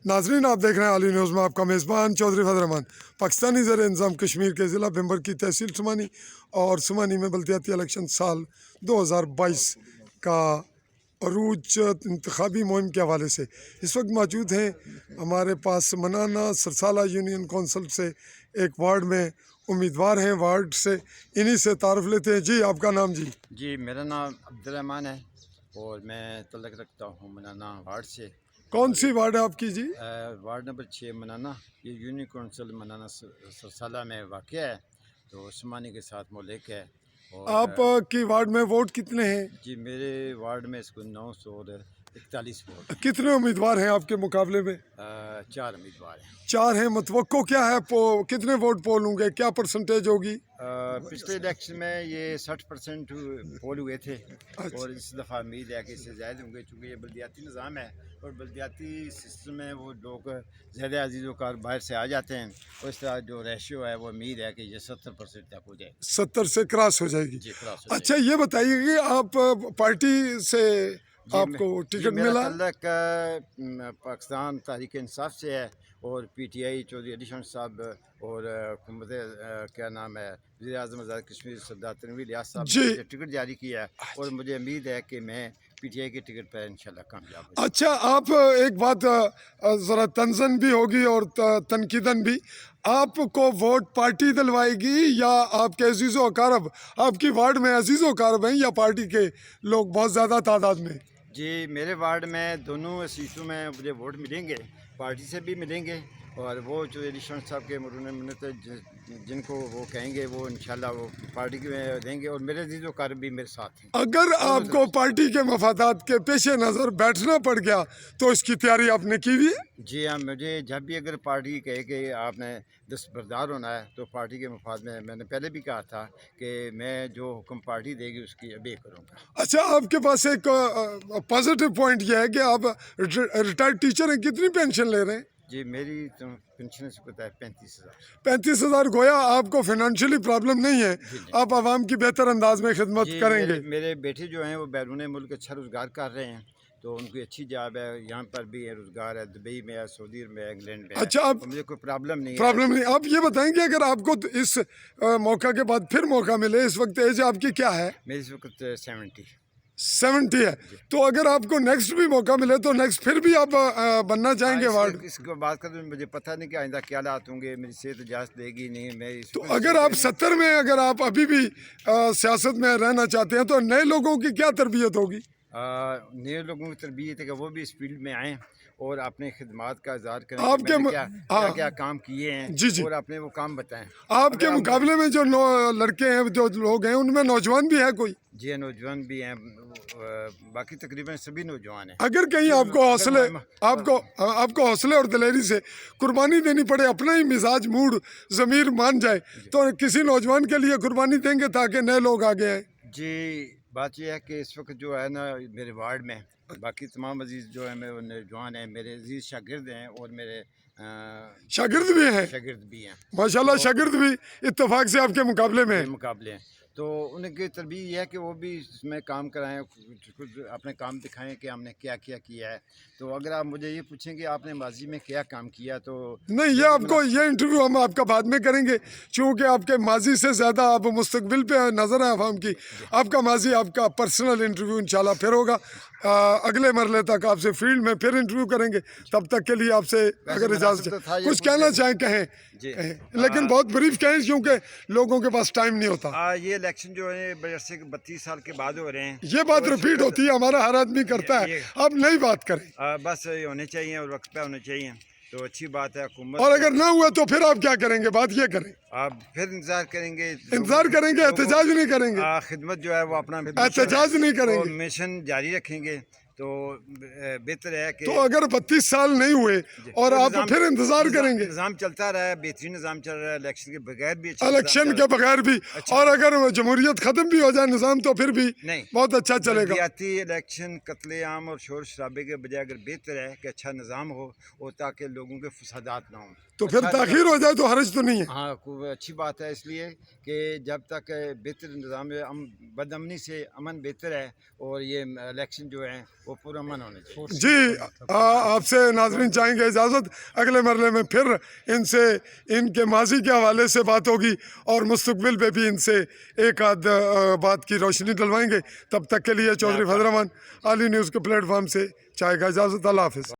नाजरीन, आप देख रहे हैं आली न्यूज़ में आपका मेज़बान चौधरी फजल रहमान। पाकिस्तानी ज़र इंतज़ाम कश्मीर के ज़िला भिंबर की तहसील सुमानी और सुमानी में बल्दियाती इलेक्शन साल 2022 का अरूज इंतखाबी मुहिम के हवाले से इस वक्त मौजूद हैं हमारे पास मनाना सरसाला यूनियन कौंसिल से एक वार्ड में उम्मीदवार हैं। वार्ड से इन्हीं से तारुफ लेते हैं। जी, आपका नाम? जी, मेरा नाम अब्दुर्रहमान है और मैं तल्लक रखता हूँ मनाना वार्ड से। कौन सी वार्ड है आपकी? जी, वार्ड नंबर 6 मनाना। ये यूनियन कौंसिल मनाना सरसाला में वाक़ है, तो उस्मानी के साथ मुल्क है। और आपकी वार्ड में वोट कितने हैं? जी, मेरे वार्ड में इसको 941 वोट। कितने उम्मीदवार हैं आपके मुकाबले में? 4 उम्मीदवार हैं। 4 हैं। मतवक्को क्या है? कितने वोट पोल होंगे? क्या परसेंटेज होगी? पिछले इलेक्शन में ये 60% पोल हुए थे और इस दफ़ा उम्मीद है कि इससे ज़्यादा होंगे, चूँकि ये बल्दियाती निज़ाम है और बल्दियाती सिस्टम में वो लोग ज़्यादा अजीज़ोकार बाहर से आ जाते हैं और इस तरह जो रेशियो है वो उम्मीद है कि ये 70% तक हो जाए। 70 से क्रॉस हो जाएगी। जी, क्रॉस हो अच्छा, ये बताइए कि आप पार्टी से आपको टिकट मिला? तल्लक पाकिस्तान तहरीक इंसाफ से है और PTI चौधरी अली शाह साहब और हुकूमत क्या नाम है वज़ीर आज़म आज़ाद कश्मीर सरदार तनवीर इलियास साहब ने मुझे टिकट जारी किया है और मुझे उम्मीद है कि मैं PTI के टिकट पर इंशाल्लाह कामयाब हूँ। अच्छा, आप एक बात ज़रा तंज़न भी होगी और तनकीदन भी, आपको वोट पार्टी दिलवाएगी या आपके अजीज़ो अकारब? आपकी वार्ड में अजीज़ो अकारब हैं या पार्टी के लोग बहुत ज़्यादा तादाद में? जी, मेरे वार्ड में दोनों सीटों में मुझे वोट मिलेंगे, पार्टी से भी मिलेंगे और वो जो अली शाह साहब के मरून मिन्नत जिनको वो कहेंगे वो इंशाल्लाह वो पार्टी में देंगे और मेरे अजीज़ो कार भी मेरे साथ हैं। अगर आपको पार्टी के मफादात के पेश नज़र बैठना पड़ गया तो इसकी तैयारी आपने की हुई है? जी हाँ, मुझे जब भी अगर पार्टी कहे कि आपने दस्तबरदार होना है तो पार्टी के मफाद में मैंने पहले भी कहा था कि मैं जो हुक्म पार्टी देगी उसकी अबे करूँगा। अच्छा, आपके पास एक पॉजिटिव पॉइंट यह है कि आप रिटायर्ड टीचर हैं। कितनी पेंशन ले रहे हैं? जी, मेरी तो पेंशन से पता है 35,000। 35,000। गोया आपको फाइनेंशियली प्रॉब्लम नहीं है, आप आवाम की बेहतर अंदाज में खिदमत जी, करेंगे। मेरे बेटे जो हैं वो बैरून मुल्क अच्छा रोज़गार कर रहे हैं, तो उनकी अच्छी जॉब है, यहाँ पर भी है, रोज़गार है, दुबई में है, सऊदी में है, इंग्लैंड में है। अच्छा, आप तो मुझे कोई प्रॉब्लम नहीं है। प्रॉब्लम नहीं। आप ये बताएंगे अगर आपको तो इस मौका के बाद फिर मौका मिले, इस वक्त एज आपकी क्या है? मेरी इस वक्त 70 है। तो अगर आपको नेक्स्ट भी मौका मिले तो नेक्स्ट फिर भी आप बनना चाहेंगे वार्ड? इसको बात कर मुझे पता नहीं कि आइंदा क्या हालात होंगे, मेरी सेहत इजाज़त देगी नहीं। मैं तो अगर आप 70 में अगर आप अभी भी सियासत में रहना चाहते हैं तो नए लोगों की क्या तरबियत होगी? नए लोगों की तरबियत है कि वो भी इस फील्ड में आएँ और अपने खिदमात का इज़हार करें आपके कि मैंने क्या क्या काम किए हैं। जी जी, और अपने वो काम बताएं। आपके मुकाबले में जो लड़के हैं, जो लोग हैं, उनमें नौजवान भी है कोई? जी, नौजवान भी हैं, बाकी तकरीबन सभी नौजवान हैं। अगर कहीं आपको हौसले आपको हौसले और दिलेरी से कुर्बानी देनी पड़े, अपना ही मिजाज मूड ज़मीर मान जाए, तो किसी नौजवान के लिए कुर्बानी देंगे ताकि नए लोग आगे आए? जी, बात यह है कि इस वक्त जो है ना मेरे वार्ड में बाकी तमाम अजीज़ जो है मेरे नौजवान हैं, मेरे अजीज़ शागिर्द हैं और मेरे शागिर्द भी हैं? शागिर्द भी हैं माशाल्लाह, शागिर्द भी इत्तेफाक से आपके मुकाबले में हैं। मुकाबले हैं। तो उनकी तरबियत यह है कि वो भी इसमें काम कराएं, कुछ अपने काम दिखाएं कि हमने क्या क्या किया है। तो अगर आप मुझे ये पूछें कि आपने माजी में क्या काम किया, तो नहीं, ये आपको ये इंटरव्यू हम आपका बाद में करेंगे, क्योंकि आपके माजी से ज़्यादा आप मुस्तकबिल पे नज़र है आवाम की। आपका माजी, आपका पर्सनल इंटरव्यू इंशाल्लाह फिर होगा। अगले मरले तक आपसे फील्ड में फिर इंटरव्यू करेंगे। तब तक के लिए आपसे अगर इजाज़त कुछ कहना चाहें कहें, लेकिन बहुत ब्रीफ कहें क्योंकि लोगों के पास टाइम नहीं होता। ये इलेक्शन जो है 32 साल के बाद हो रहे हैं। ये बात रिपीट होती है, हमारा हर आदमी करता है। आप नई बात करें। बस ये होने चाहिए और वक्त पे होने चाहिए, तो अच्छी बात है हुकूमत। और अगर ना हुआ तो फिर आप क्या करेंगे? बात ये करें, आप फिर इंतजार करेंगे। एहतजाज नहीं करेंगे? खिदमत जो है वो अपना एहतजाज नहीं करेंगे, मिशन जारी रखेंगे, तो बेहतर है कि तो अगर 32 साल नहीं हुए और आप फिर इंतजार करेंगे? निज़ाम चलता रहा है, बेहतरीन निज़ाम चल रहा है, इलेक्शन के बगैर भी इलेक्शन के बगैर भी, और अगर जमहूरियत खत्म भी हो जाए निज़ाम तो फिर भी नहीं, बहुत अच्छा चलेगा। इलेक्शन कत्लेआम और शोर शराबे के बजाय अगर बेहतर है कि अच्छा निज़ाम हो और ताकि लोगों के फसादात ना हों, तो फिर ताखीर हो जाए तो हर्ज तो नहीं है। हाँ, अच्छी बात है, इसलिए कि जब तक बेहतर निज़ाम बदअमनी से अमन बेहतर है और ये इलेक्शन जो है वो وہ پرامن ہونے چاہیے. جی آپ سے ناظرین چاہیں گے اجازت, اگلے مرحلے میں پھر ان سے ان کے ماضی کے حوالے سے بات ہوگی اور مستقبل پہ بھی ان سے ایک آدھ بات کی روشنی ڈلوائیں گے. تب تک کے لیے چودھری فضل الرحمان عالی نیوز کے پلیٹ فارم سے چاہے گا اجازت. اللہ حافظ.